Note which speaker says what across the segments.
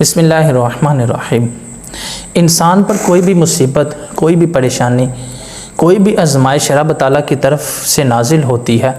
Speaker 1: بسم اللہ الرحمن الرحیم۔ انسان پر کوئی بھی مصیبت، کوئی بھی پریشانی، کوئی بھی آزمائش رب تعالیٰ کی طرف سے نازل ہوتی ہے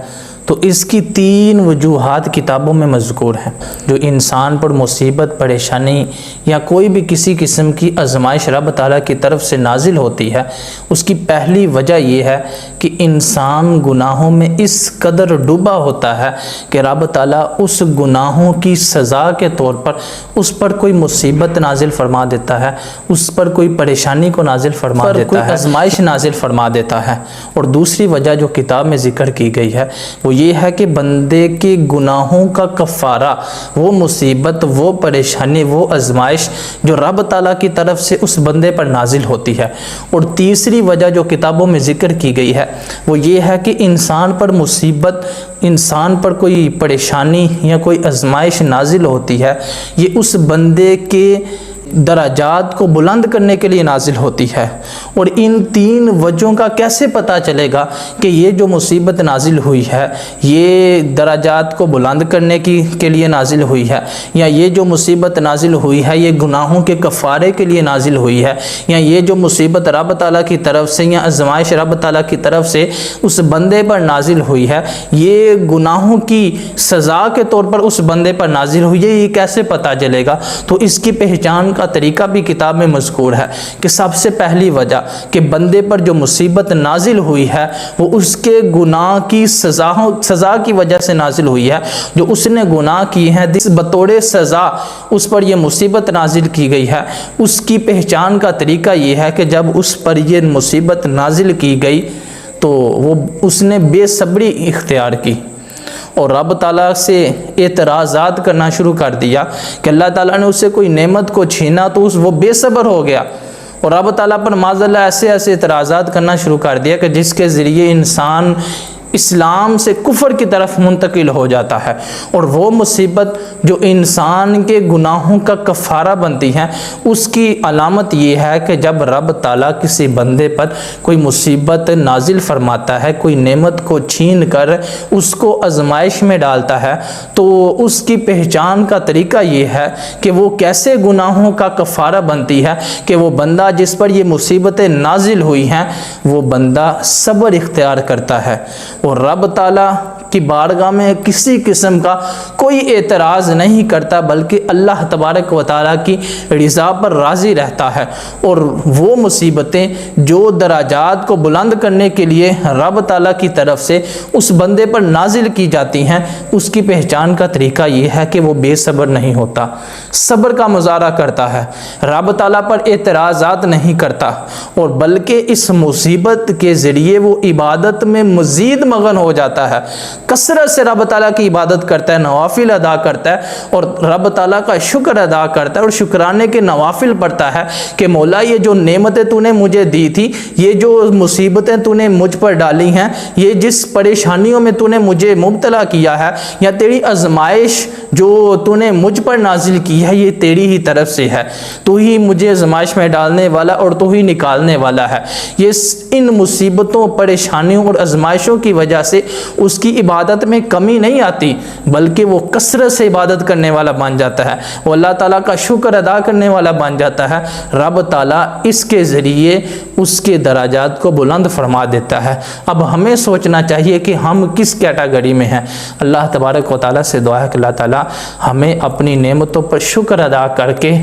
Speaker 1: تو اس کی 3 وجوہات کتابوں میں مذکور ہیں۔ جو انسان پر مصیبت، پریشانی یا کوئی بھی کسی قسم کی آزمائش رب تعالیٰ کی طرف سے نازل ہوتی ہے، اس کی پہلی وجہ یہ ہے کہ انسان گناہوں میں اس قدر ڈوبا ہوتا ہے کہ رب تعالیٰ اس گناہوں کی سزا کے طور پر اس پر کوئی مصیبت نازل فرما دیتا ہے، اس پر کوئی پریشانی کو نازل فرما دیتا ہے، کوئی آزمائش نازل فرما دیتا ہے۔ اور دوسری وجہ جو کتاب میں ذکر کی گئی ہے وہ یہ ہے کہ بندے کے گناہوں کا کفارہ، وہ مصیبت، وہ پریشانی، وہ آزمائش جو رب تعالیٰ کی طرف سے اس بندے پر نازل ہوتی ہے۔ اور تیسری وجہ جو کتابوں میں ذکر کی گئی ہے وہ یہ ہے کہ انسان پر مصیبت، انسان پر کوئی پریشانی یا کوئی آزمائش نازل ہوتی ہے، یہ اس بندے کے درجات کو بلند کرنے کے لیے نازل ہوتی ہے۔ اور ان 3 وجہوں کا کیسے پتہ چلے گا کہ یہ جو مصیبت نازل ہوئی ہے یہ درجات کو بلند کرنے کے لیے نازل ہوئی ہے، یا یہ جو مصیبت نازل ہوئی ہے یہ گناہوں کے کفارے کے لیے نازل ہوئی ہے، یا یہ جو مصیبت رب تعالیٰ کی طرف سے یا آزمائش رب تعالیٰ کی طرف سے اس بندے پر نازل ہوئی ہے یہ گناہوں کی سزا کے طور پر اس بندے پر نازل ہوئی ہے، یہ کیسے پتہ چلے گا؟ تو اس کی پہچان کا طریقہ بھی کتاب میں مذکور ہے کہ سب سے پہلی وجہ کہ بندے پر جو مصیبت نازل ہوئی ہے وہ اس کے گناہ کی سزا کی وجہ سے نازل ہوئی ہے۔ جو اس نے گناہ کیے ہیں بطور سزا اس پر یہ مصیبت نازل کی گئی ہے۔ اس کی پہچان کا طریقہ یہ ہے کہ جب اس پر یہ مصیبت نازل کی گئی تو اس نے بے صبری اختیار کی اور رب تعالیٰ سے اعتراضات کرنا شروع کر دیا کہ اللہ تعالیٰ نے اس سے کوئی نعمت کو چھینا تو وہ بے صبر ہو گیا، اور رب تعالیٰ پر معاذ اللہ ایسے اعتراضات کرنا شروع کر دیا کہ جس کے ذریعے انسان اسلام سے کفر کی طرف منتقل ہو جاتا ہے۔ اور وہ مصیبت جو انسان کے گناہوں کا کفارہ بنتی ہے اس کی علامت یہ ہے کہ جب رب تعالیٰ کسی بندے پر کوئی مصیبت نازل فرماتا ہے، کوئی نعمت کو چھین کر اس کو آزمائش میں ڈالتا ہے تو اس کی پہچان کا طریقہ یہ ہے کہ وہ کیسے گناہوں کا کفارہ بنتی ہے کہ وہ بندہ جس پر یہ مصیبتیں نازل ہوئی ہیں وہ بندہ صبر اختیار کرتا ہے اور رب تعالیٰ کی بارگاہ میں کسی قسم کا کوئی اعتراض نہیں کرتا، بلکہ اللہ تبارک و تعالیٰ کی رضا پر راضی رہتا ہے۔ اور وہ مصیبتیں جو درجات کو بلند کرنے کے لیے رب تعالیٰ کی طرف سے اس بندے پر نازل کی جاتی ہیں اس کی پہچان کا طریقہ یہ ہے کہ وہ بے صبر نہیں ہوتا، صبر کا مظاہرہ کرتا ہے، رب تعالیٰ پر اعتراضات نہیں کرتا، اور بلکہ اس مصیبت کے ذریعے وہ عبادت میں مزید مغن ہو جاتا ہے، کثرت سے رب تعالیٰ کی عبادت کرتا ہے، نوافل ادا کرتا ہے اور رب تعالیٰ کا شکر ادا کرتا ہے اور شکرانے کے نوافل پڑھتا ہے کہ مولا یہ جو نعمتیں تو نے مجھے دی تھی، یہ جو مصیبتیں تو نے مجھ پر ڈالی ہیں، یہ جس پریشانیوں میں تو نے مجھے مبتلا کیا ہے، یا تیری آزمائش جو تو نے مجھ پر نازل کی ہے یہ تیری ہی طرف سے ہے، تو ہی مجھے آزمائش میں ڈالنے والا اور تو ہی نکالنے والا ہے۔ یہ ان مصیبتوں، پریشانیوں اور آزمائشوں کی وجہ سے اس کی عبادت میں کمی نہیں آتی، بلکہ وہ کثرت سے عبادت کرنے والا بن جاتا ہے، وہ اللہ تعالیٰ کا شکر ادا کرنے والا بن جاتا ہے۔ رب تعالیٰ اس کے ذریعے اس کے درجات کو بلند فرما دیتا ہے۔ اب ہمیں سوچنا چاہیے کہ ہم کس کیٹیگری میں ہیں۔ اللہ تبارک و تعالیٰ سے دعا ہے کہ اللہ تعالیٰ ہمیں اپنی نعمتوں پر شکر ادا کر کے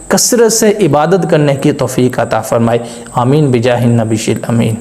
Speaker 1: کثرت سے عبادت کرنے کی توفیق عطا فرمائے۔ آمین بجاہ النبی الامین۔